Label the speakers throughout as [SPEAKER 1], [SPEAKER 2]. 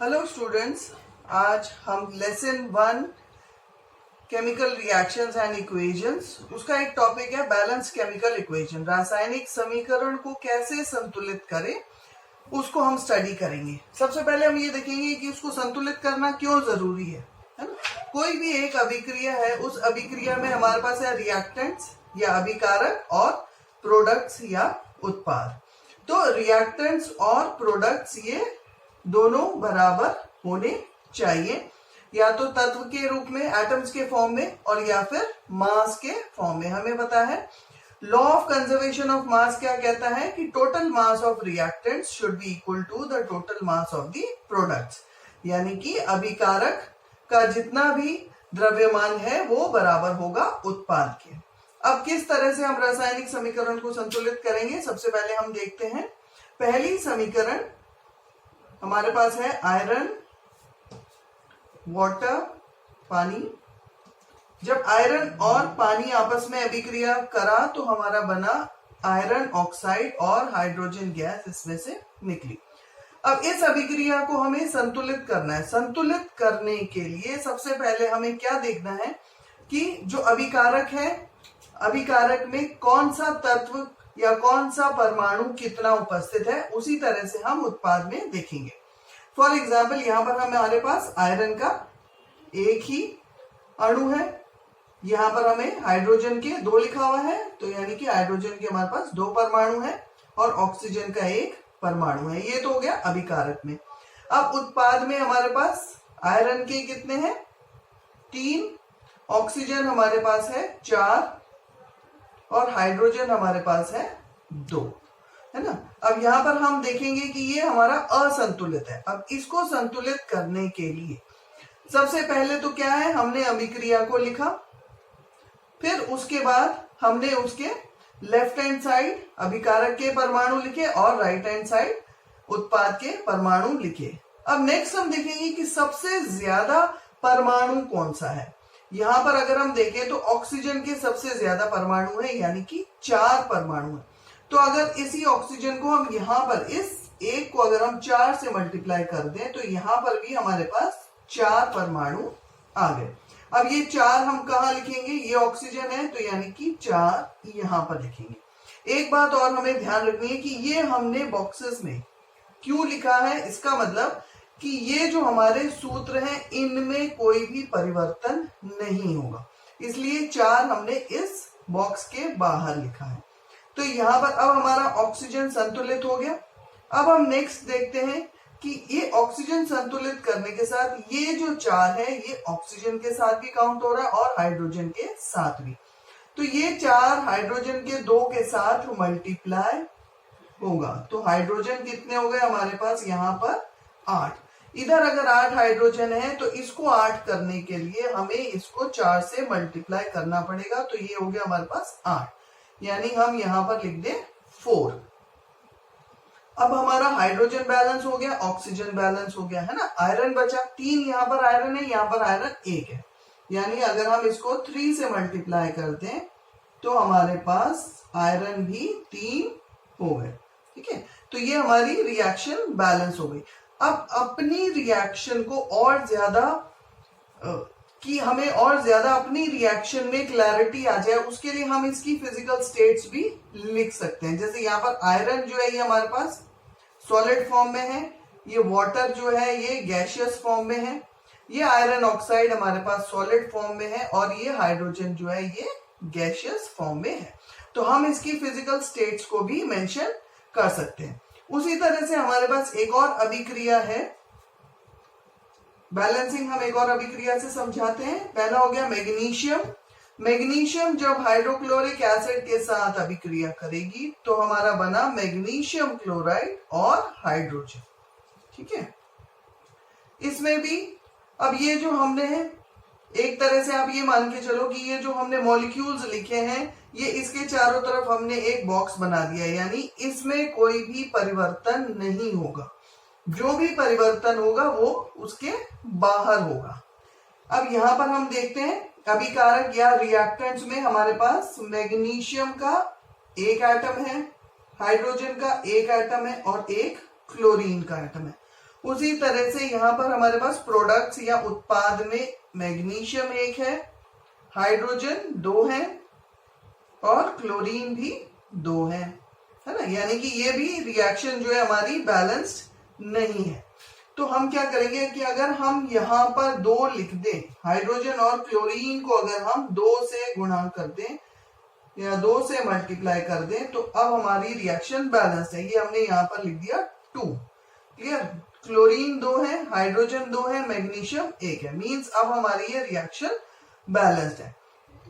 [SPEAKER 1] Hello students, आज हम lesson 1 chemical reactions and equations उसका एक टॉपिक है बैलेंस केमिकल इक्वेशन। रासायनिक समीकरण को कैसे संतुलित करें उसको हम स्टडी करेंगे। सबसे पहले हम ये देखेंगे कि उसको संतुलित करना क्यों जरूरी है ना। कोई भी एक अभिक्रिया है, उस अभिक्रिया में हमारे पास है रिएक्टेंट्स या अभिकारक और प्रोडक्ट्स या उत्पाद। तो रिएक्टेंट्स और प्रोडक्ट्स ये दोनों बराबर होने चाहिए, या तो तत्व के रूप में एटम्स के फॉर्म में और या फिर मास के फॉर्म में। हमें पता है law of conservation of mass क्या कहता है कि total mass of reactants should be equal to the total mass of the products, यानी कि अभिकारक का जितना भी द्रव्यमान है वो बराबर होगा उत्पाद के। अब किस तरह से हम रासायनिक समीकरण को संतुलित करेंगे, सबसे पहले हम देखते हैं। पहली समीकरण हमारे पास है आयरन वाटर पानी। जब आयरन और पानी आपस में अभिक्रिया करा तो हमारा बना आयरन ऑक्साइड और हाइड्रोजन गैस इसमें से निकली। अब इस अभिक्रिया को हमें संतुलित करना है। संतुलित करने के लिए सबसे पहले हमें क्या देखना है कि जो अभिकारक है, अभिकारक में कौन सा तत्व या कौन सा परमाणु कितना उपस्थित है, उसी तरह से हम उत्पाद में देखेंगे। फॉर एग्जाम्पल यहाँ पर हमारे पास आयरन का एक ही अणु है, यहाँ पर हमें हाइड्रोजन के 2 लिखा हुआ है, तो यानी कि हाइड्रोजन के हमारे पास 2 परमाणु है और ऑक्सीजन का 1 परमाणु है। ये तो हो गया अभिकारक में। अब उत्पाद में हमारे पास आयरन के कितने हैं, 3, ऑक्सीजन हमारे पास है 4 और हाइड्रोजन हमारे पास है 2, है ना। अब यहाँ पर हम देखेंगे कि ये हमारा असंतुलित है। अब इसको संतुलित करने के लिए सबसे पहले तो क्या है, हमने अभिक्रिया को लिखा, फिर उसके बाद हमने उसके लेफ्ट हैंड साइड अभिकारक के परमाणु लिखे और राइट हैंड साइड उत्पाद के परमाणु लिखे। अब नेक्स्ट हम देखेंगे कि सबसे ज्यादा परमाणु कौन सा है। यहां पर अगर हम देखें तो ऑक्सीजन के सबसे ज्यादा परमाणु है, यानी कि 4 परमाणु है। तो अगर इसी ऑक्सीजन को हम यहाँ पर इस एक को अगर हम 4 से मल्टीप्लाई कर दें तो यहाँ पर भी हमारे पास 4 परमाणु आ गए। अब ये 4 हम कहाँ लिखेंगे, ये ऑक्सीजन है तो यानी कि 4 यहाँ पर लिखेंगे। एक बात और हमें ध्यान रखनी है कि ये हमने बॉक्सेस में क्यों लिखा है, इसका मतलब कि ये जो हमारे सूत्र हैं इनमें कोई भी परिवर्तन नहीं होगा, इसलिए 4 हमने इस बॉक्स के बाहर लिखा है। तो यहाँ पर अब हमारा ऑक्सीजन संतुलित हो गया। अब हम नेक्स्ट देखते हैं कि ये ऑक्सीजन संतुलित करने के साथ ये जो 4 है ये ऑक्सीजन के साथ भी काउंट हो रहा है और हाइड्रोजन के साथ भी। तो ये 4 हाइड्रोजन के 2 के साथ मल्टीप्लाई होगा, तो हाइड्रोजन कितने हो गए हमारे पास, यहाँ पर 8। इधर अगर 8 हाइड्रोजन है तो इसको 8 करने के लिए हमें इसको 4 से मल्टीप्लाई करना पड़ेगा, तो ये हो गया हमारे पास 8, यानी हम यहां पर लिख दें 4। अब हमारा हाइड्रोजन बैलेंस हो गया, ऑक्सीजन बैलेंस हो गया, है ना। आयरन बचा 3, यहां पर आयरन है, यहां पर आयरन 1 है, यानी अगर हम इसको 3 से मल्टीप्लाई करते हैं तो हमारे पास आयरन भी 3 हो गए। ठीक है, तो ये हमारी रिएक्शन बैलेंस हो गई। अब अपनी रिएक्शन को और ज्यादा कि हमें और ज्यादा अपनी रिएक्शन में क्लैरिटी आ जाए, उसके लिए हम इसकी फिजिकल स्टेट्स भी लिख सकते हैं। जैसे यहाँ पर आयरन जो है ये हमारे पास सॉलिड फॉर्म में है, ये वाटर जो है ये गैसियस फॉर्म में है, ये आयरन ऑक्साइड हमारे पास सॉलिड फॉर्म में है और ये हाइड्रोजन जो है ये गैसियस फॉर्म में है। तो हम इसकी फिजिकल स्टेट्स को भी मेंशन कर सकते हैं। उसी तरह से हमारे पास एक और अभिक्रिया है, बैलेंसिंग हम एक और अभिक्रिया से समझाते हैं। पहला हो गया मैग्नीशियम। मैग्नीशियम जब हाइड्रोक्लोरिक एसिड के साथ अभिक्रिया करेगी तो हमारा बना मैग्नीशियम क्लोराइड और हाइड्रोजन। ठीक है, इसमें भी अब ये जो हमने एक तरह से आप ये मान के चलो कि ये जो हमने मॉलिक्यूल्स लिखे हैं ये इसके चारों तरफ हमने एक बॉक्स बना दिया, यानी इसमें कोई भी परिवर्तन नहीं होगा, जो भी परिवर्तन होगा वो उसके बाहर होगा। अब यहां पर हम देखते हैं अभिकारक या रिएक्टेंट्स में हमारे पास मैग्नीशियम का 1 एटम है, हाइड्रोजन का 1 एटम है और 1 क्लोरीन का एटम है। उसी तरह से यहाँ पर हमारे पास प्रोडक्ट्स या उत्पाद में मैग्नीशियम 1 है, हाइड्रोजन 2 है और क्लोरीन भी 2 है ना। यानी कि ये भी रिएक्शन जो है हमारी बैलेंस्ड नहीं है। तो हम क्या करेंगे कि अगर हम यहाँ पर 2 लिख दें, हाइड्रोजन और क्लोरीन को अगर हम 2 से गुणा कर दें या 2 से मल्टीप्लाई कर दें तो अब हमारी रिएक्शन बैलेंस्ड है। ये हमने यहाँ पर लिख दिया 2। क्लियर? क्लोरीन 2 है, हाइड्रोजन 2 है, मैग्नीशियम 1 है। मींस अब हमारी ये रिएक्शन बैलेंस्ड है।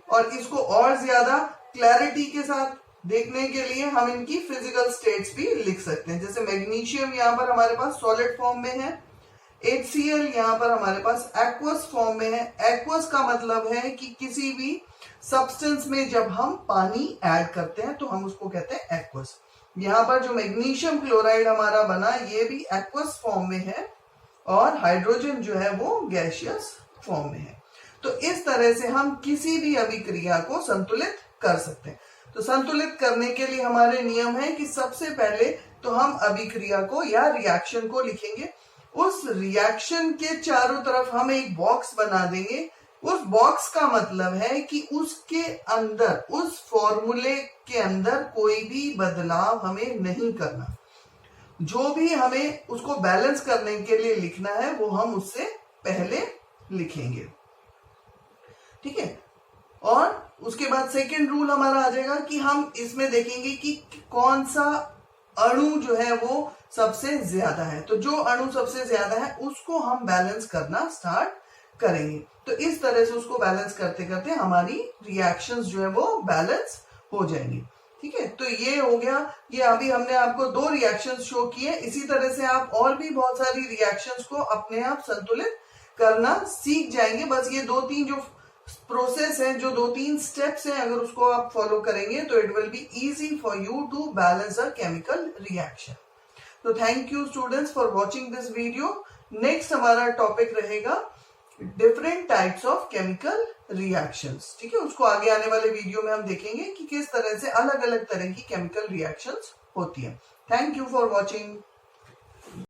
[SPEAKER 1] और इसको और ज्यादा क्लैरिटी के साथ देखने के लिए हम इनकी फिजिकल स्टेट्स भी लिख सकते हैं। जैसे मैग्नीशियम यहाँ पर हमारे पास सॉलिड फॉर्म में है, HCl यहाँ पर हमारे पास एक्वस फॉर्म में है। एक्वस का मतलब है कि किसी भी सब्सटेंस में जब हम पानी ऐड करते हैं तो हम उसको कहते हैं एक्वस। यहाँ पर जो मैग्नीशियम क्लोराइड हमारा बना ये भी एक्वस फॉर्म में है और हाइड्रोजन जो है वो गैसियस फॉर्म में है। तो इस तरह से हम किसी भी अभिक्रिया को संतुलित कर सकते हैं। तो संतुलित करने के लिए हमारे नियम है कि सबसे पहले तो हम अभिक्रिया को या रिएक्शन को लिखेंगे। उस रिएक्शन के चारों तरफ हम एक बॉक्स बना देंगे। उस बॉक्स का मतलब है कि उसके अंदर, उस फॉर्मूले के अंदर कोई भी बदलाव हमें नहीं करना। जो भी हमें उसको बैलेंस करने के लिए लिखना है वो हम उससे पहले लिखेंगे। ठीक है? और उसके बाद सेकेंड रूल हमारा आ जाएगा कि हम इसमें देखेंगे कि कौन सा अणु जो है वो सबसे ज्यादा है। तो जो अणु सबसे ज्यादा है उसको हम बैलेंस करना स्टार्ट करेंगे। तो इस तरह से उसको बैलेंस करते करते हमारी रिएक्शंस जो है वो बैलेंस हो जाएंगी। ठीक है? तो ये हो गया, ये अभी हमने आपको 2 रिएक्शंस शो किए। इसी तरह से आप और भी बहुत सारी रिएक्शंस को अपने आप संतुलित करना सीख जाएंगे। बस ये 2-3 जो प्रोसेस है, जो 2-3 स्टेप्स हैं, अगर उसको आप फॉलो करेंगे तो it will be easy for you to balance a chemical reaction. तो thank you students for watching this video. Next हमारा टॉपिक रहेगा different types of chemical reactions. ठीक है? उसको आगे आने वाले वीडियो में हम देखेंगे कि किस तरह से अलग अलग तरह की केमिकल रिएक्शंस होती है। Thank you for watching.